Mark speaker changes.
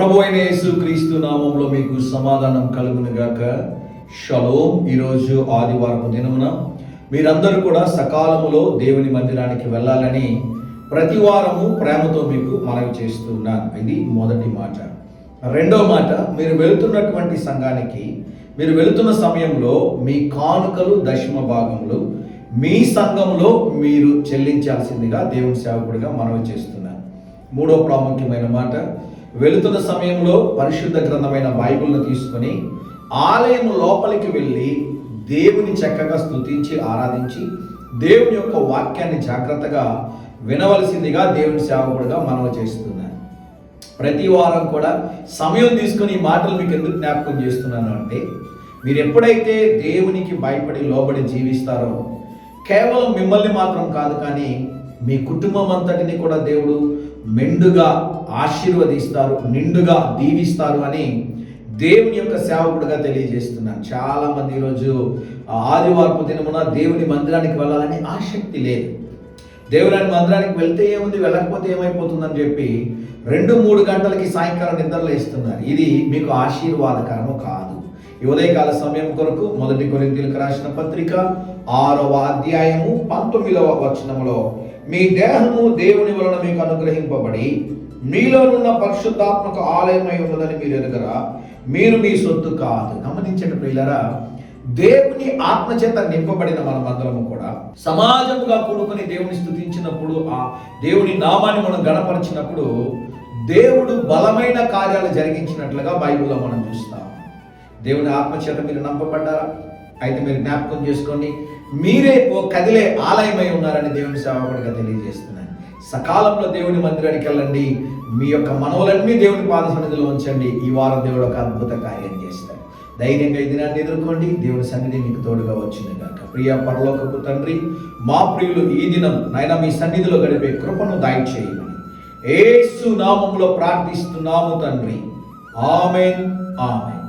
Speaker 1: ప్రభు అయిన యేసు క్రీస్తు నామంలో మీకు సమాధానం కలుగును గాక. షలోం. ఈరోజు ఆదివారపు దినమున మీరందరూ కూడా సకాలములో దేవుని మందిరానికి వెళ్ళాలని ప్రతి వారము ప్రేమతో మీకు మనవి చేస్తున్నాను. ఇది మొదటి మాట. రెండో మాట, మీరు వెళుతున్నటువంటి సంఘానికి మీరు వెళుతున్న సమయంలో మీ కానుకలు దశమ భాగములు మీ సంఘంలో మీరు చెల్లించాల్సిందిగా దేవుని సేవకుడిగా మనవి చేస్తున్నాను. మూడో ప్రాముఖ్యమైన మాట, వెళుతున్న సమయంలో పరిశుద్ధ గ్రంథమైన బైబిల్ను తీసుకొని ఆలయం లోపలికి వెళ్ళి దేవుని చక్కగా స్తుతించి ఆరాధించి దేవుని యొక్క వాక్యాన్ని జాగ్రత్తగా వినవలసిందిగా దేవుని సేవకుడిగా మనవి చేస్తున్నాను. ప్రతి వారం కూడా సమయం తీసుకుని ఈ మాటలు మీకు ఎందుకు జ్ఞాపకం చేస్తున్నాను అంటే, మీరు ఎప్పుడైతే దేవునికి భయపడి లోబడి జీవిస్తారో కేవలం మిమ్మల్ని మాత్రం కాదు కానీ మీ కుటుంబం అంతటిని కూడా దేవుడు మెండుగా ఆశీర్వదిస్తారు, నిండుగా దీవిస్తారు అని దేవుని యొక్క సేవకుడిగా తెలియజేస్తున్నాను. చాలా మంది ఈరోజు ఆదివారపు దినమున దేవుని మందిరానికి వెళ్ళాలని ఆసక్తి లేదు. దేవుని మందిరానికి వెళ్తే ఏముంది, వెళ్ళకపోతే ఏమైపోతుందని చెప్పి 2-3 గంటలకి సాయంకాలం నిద్రలు వేస్తున్నారు. ఇది మీకు ఆశీర్వాదకరము కాదు. ఈ ఉదయకాల సమయం కొరకు 1 కొరింథీయులకు రాసిన పత్రిక 6వ అధ్యాయము 19వ వచనములో, మీ దేహము దేవుని వలన మీకు అనుగ్రహింపబడి మీలోనున్న పరిశుద్ధాత్మక ఆలయమై ఉన్నదని మీరు ఎరుగరా, మీరు మీ సొత్తు కాదు. గమనించండి ప్రియులారా, దేవుని ఆత్మచేత నింపబడిన మనమందరము కూడా సమాజముగా కూడుకొని దేవుని స్తుతించినప్పుడు, ఆ దేవుని నామాన్ని మనం గణపరిచినప్పుడు దేవుడు బలమైన కార్యాలు జరిగించినట్లుగా బైబిల్లో మనం చూస్తాం. దేవుని ఆత్మచేత మీరు నంపబడ్డారా? అయితే మీరు జ్ఞాపకం చేసుకోండి, మీరే ఓ కదిలే ఆలయమై ఉన్నారని దేవుని సేవకుడిగా తెలియజేస్తున్నాను. సకాలంలో దేవుని మందిరానికి వెళ్ళండి, మీ యొక్క మనవులన్నీ దేవుని పాద సన్నిధిలో ఉంచండి. ఈ వారం దేవుడు ఒక అద్భుత కార్యం చేస్తాడు. ధైర్యంగా ఈ దినాన్ని ఎదుర్కోండి. దేవుని సన్నిధి మీకు తోడుగా వచ్చింది గాక. ప్రియ పరలోకపు తండ్రి, మా ప్రియులు ఈ దినం నాయన మీ సన్నిధిలో గడిపే కృపను దయచేయమని యేసు నామములో ప్రార్థిస్తున్నాము తండ్రి. ఆమేన్, ఆమేన్.